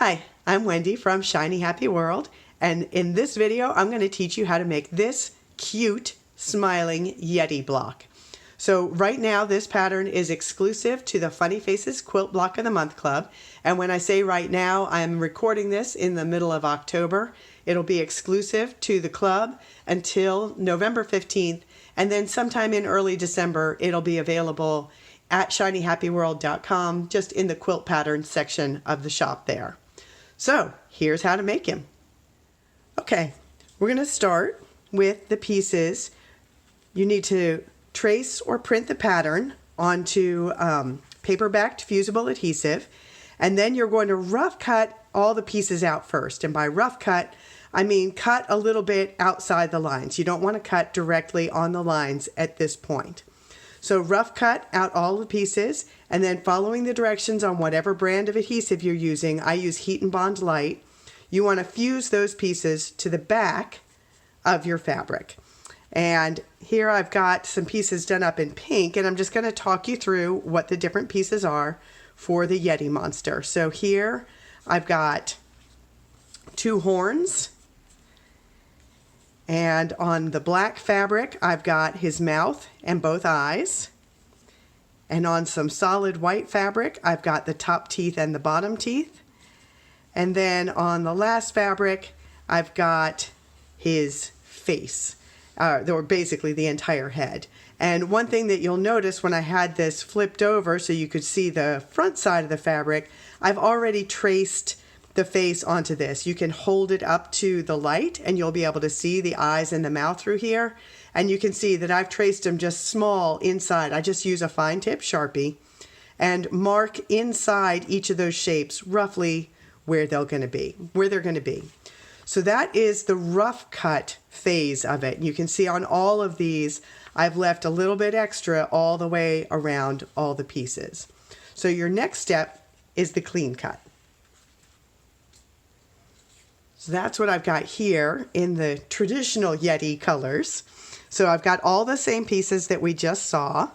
Hi, I'm Wendy from Shiny Happy World, and in this video I'm going to teach you how to make this cute smiling Yeti block. So right now this pattern is exclusive to the Funny Faces Quilt Block of the Month Club, and when I say right now, I'm recording this in the middle of October. It'll be exclusive to the club until November 15th, and then sometime in early December it'll be available at shinyhappyworld.com, just in the quilt pattern section of the shop there. So here's how to make him. Okay, we're going to start with the pieces. You need to trace or print the pattern onto paper-backed fusible adhesive, and then you're going to rough cut all the pieces out first. And by rough cut, I mean cut a little bit outside the lines. You don't want to cut directly on the lines at this point. So rough cut out all the pieces, and then following the directions on whatever brand of adhesive you're using. I use Heat and Bond Light. You want to fuse those pieces to the back of your fabric. And here I've got some pieces done up in pink, and I'm just going to talk you through what the different pieces are for the Yeti monster. So here I've got two horns, and on the black fabric I've got his mouth and both eyes, and on some solid white fabric I've got the top teeth and the bottom teeth, and then on the last fabric I've got his face, or basically the entire head. And one thing that you'll notice when I had this flipped over so you could see the front side of the fabric, I've already traced the face onto this. You can hold it up to the light and you'll be able to see the eyes and the mouth through here. And you can see that I've traced them just small inside. I just use a fine tip Sharpie and mark inside each of those shapes roughly where they're going to be. So that is the rough cut phase of it. You can see on all of these, I've left a little bit extra all the way around all the pieces. So your next step is the clean cut. So that's what I've got here in the traditional Yeti colors. So I've got all the same pieces that we just saw,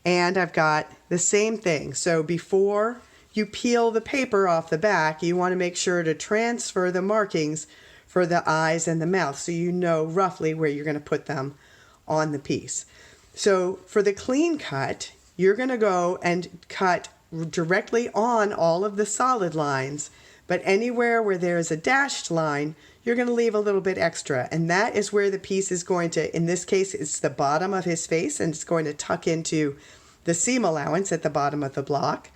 and I've got the same thing. So before you peel the paper off the back, you want to make sure to transfer the markings for the eyes and the mouth so you know roughly where you're going to put them on the piece. So for the clean cut, you're going to go and cut directly on all of the solid lines, but anywhere where there is a dashed line, you're going to leave a little bit extra, and that is where the piece is going to, in this case, it's the bottom of his face, and it's going to tuck into the seam allowance at the bottom of the block.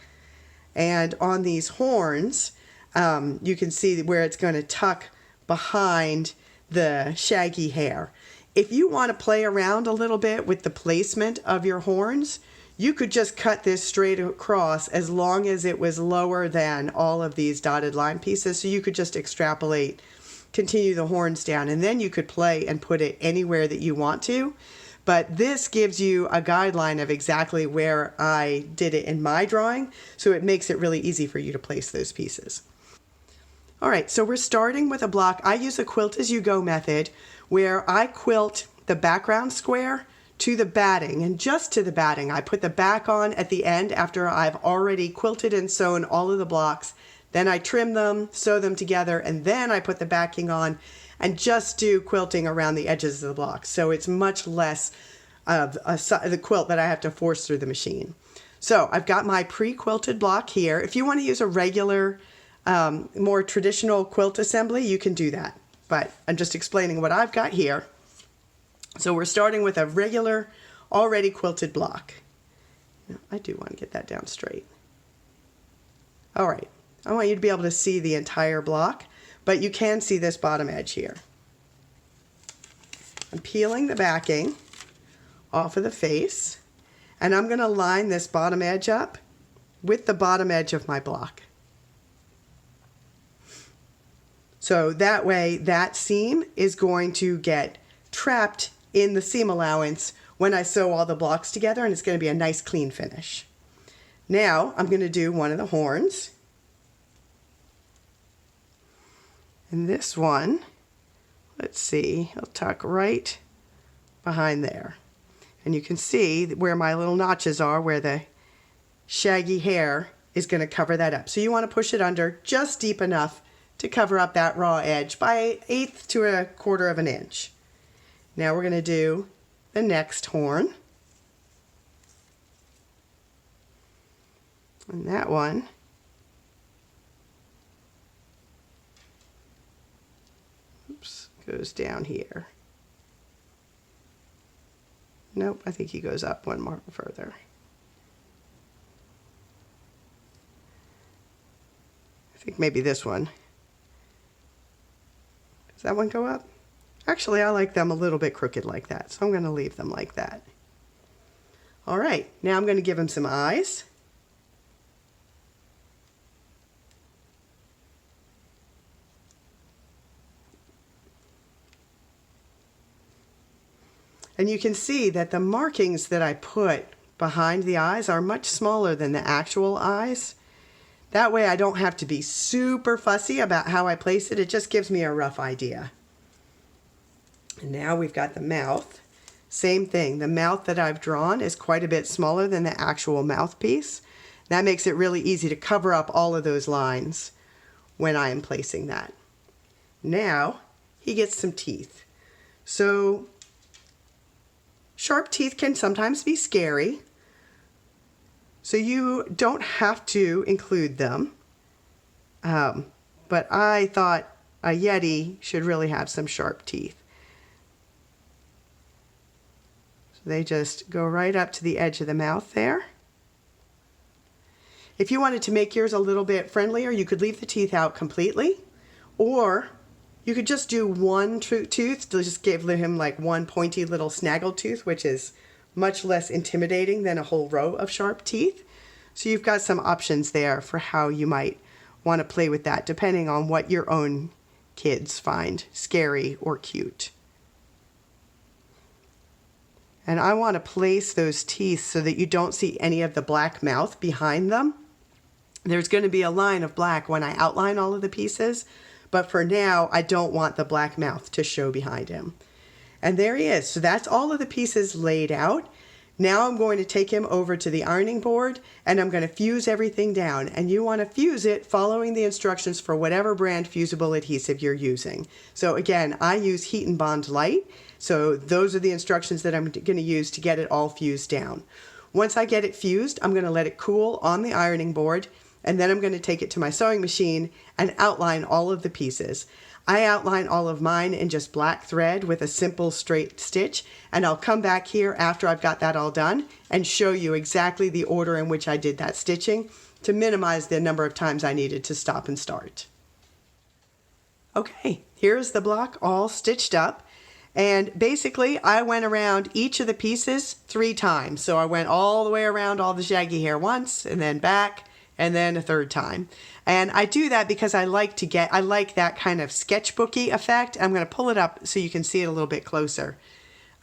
And on these horns, you can see where it's going to tuck behind the shaggy hair. If you want to play around a little bit with the placement of your horns, you could just cut this straight across as long as it was lower than all of these dotted line pieces. So you could just extrapolate, continue the horns down, and then you could play and put it anywhere that you want to. But this gives you a guideline of exactly where I did it in my drawing, so it makes it really easy for you to place those pieces. All right, so we're starting with a block. I use a quilt as you go method where I quilt the background square to the batting, and just to the batting. I put the back on at the end after I've already quilted and sewn all of the blocks. Then I trim them, sew them together, and then I put the backing on and just do quilting around the edges of the block. So it's much less of the quilt that I have to force through the machine. So I've got my pre-quilted block here. If you want to use a regular, more traditional quilt assembly, you can do that. But I'm just explaining what I've got here. So we're starting with a regular, already quilted block. Now, I do want to get that down straight. All right, I want you to be able to see the entire block, but you can see this bottom edge here. I'm peeling the backing off of the face, and I'm going to line this bottom edge up with the bottom edge of my block. So that way, that seam is going to get trapped in the seam allowance when I sew all the blocks together, and it's going to be a nice clean finish. Now I'm going to do one of the horns. And this one, let's see, I'll tuck right behind there. And you can see where my little notches are, where the shaggy hair is going to cover that up. So you want to push it under just deep enough to cover up that raw edge by 1/8 to 1/4 of an inch. Now we're going to do the next horn. And that one goes down here. Nope, I think he goes up one more further. I think maybe this one. Does that one go up? Actually, I like them a little bit crooked like that, so I'm going to leave them like that. All right, now I'm going to give him some eyes. And you can see that the markings that I put behind the eyes are much smaller than the actual eyes. That way I don't have to be super fussy about how I place it. It just gives me a rough idea. And now we've got the mouth. Same thing. The mouth that I've drawn is quite a bit smaller than the actual mouthpiece. That makes it really easy to cover up all of those lines when I am placing that. Now he gets some teeth. So sharp teeth can sometimes be scary, so you don't have to include them. But I thought a Yeti should really have some sharp teeth. So they just go right up to the edge of the mouth there. If you wanted to make yours a little bit friendlier, you could leave the teeth out completely, or you could just do one tooth to just give him like one pointy little snaggle tooth, which is much less intimidating than a whole row of sharp teeth. So you've got some options there for how you might want to play with that, depending on what your own kids find scary or cute. And I want to place those teeth so that you don't see any of the black mouth behind them. There's going to be a line of black when I outline all of the pieces, but for now, I don't want the black mouth to show behind him. And there he is. So that's all of the pieces laid out. Now I'm going to take him over to the ironing board and I'm going to fuse everything down. And you want to fuse it following the instructions for whatever brand fusible adhesive you're using. So again, I use Heat and Bond Light. So those are the instructions that I'm going to use to get it all fused down. Once I get it fused, I'm going to let it cool on the ironing board. And then I'm going to take it to my sewing machine and outline all of the pieces. I outline all of mine in just black thread with a simple straight stitch, and I'll come back here after I've got that all done and show you exactly the order in which I did that stitching to minimize the number of times I needed to stop and start. Okay, here's the block all stitched up. And basically, I went around each of the pieces 3 times. So I went all the way around all the shaggy hair once, and then back, and then a 3rd time. And I do that because I like that kind of sketchbooky effect. I'm going to pull it up so you can see it a little bit closer.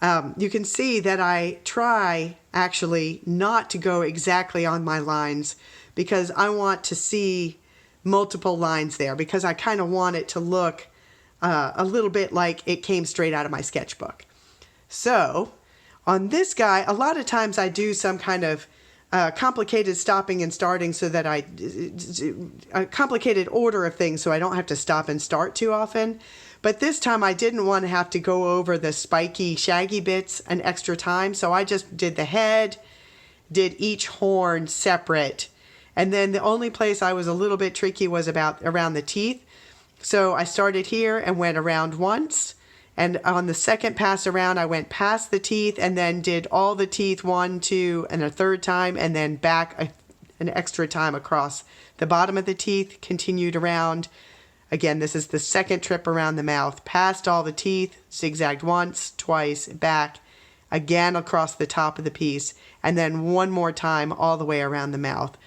You can see that I try actually not to go exactly on my lines because I want to see multiple lines there, because I kind of want it to look a little bit like it came straight out of my sketchbook. So on this guy, a lot of times I do some kind of complicated stopping and starting so that a complicated order of things so I don't have to stop and start too often. But this time I didn't want to have to go over the spiky, shaggy bits an extra time. So I just did the head, did each horn separate. And then the only place I was a little bit tricky was around the teeth. So I started here and went around once. And on the second pass around, I went past the teeth and then did all the teeth 1, 2, and a 3rd time, and then back an extra time across the bottom of the teeth, continued around. Again, this is the 2nd trip around the mouth, past all the teeth, zigzagged once, twice, back, again across the top of the piece, and then one more time all the way around the mouth.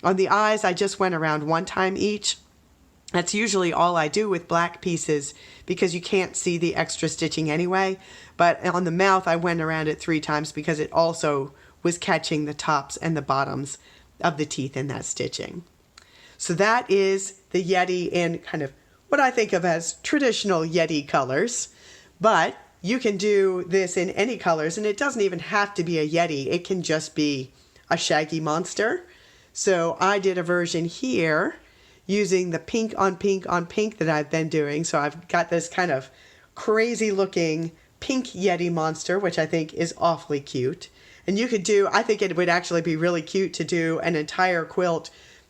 On the eyes, I just went around 1 time each. That's usually all I do with black pieces because you can't see the extra stitching anyway. But on the mouth, I went around it 3 times because it also was catching the tops and the bottoms of the teeth in that stitching. So that is the Yeti in kind of what I think of as traditional Yeti colors. But you can do this in any colors, and it doesn't even have to be a Yeti. It can just be a shaggy monster. So I did a version here using the pink on pink on pink that I've been doing. So I've got this kind of crazy looking pink Yeti monster, which I think is awfully cute. And you could do, I think it would actually be really cute to do an entire quilt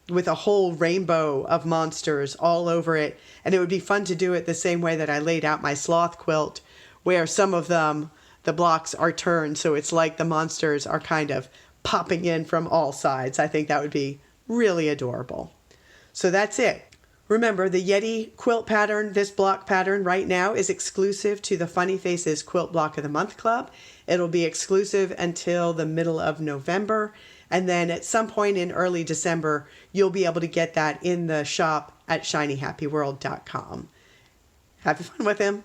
with a whole rainbow of monsters all over it. And it would be fun to do it the same way that I laid out my sloth quilt, where some of them, the blocks are turned, so it's like the monsters are kind of popping in from all sides. I think that would be really adorable. So that's it. Remember, the Yeti quilt pattern, this block pattern right now, is exclusive to the Funny Faces Quilt Block of the Month Club. It'll be exclusive until the middle of November. And then at some point in early December, you'll be able to get that in the shop at shinyhappyworld.com. Have fun with him.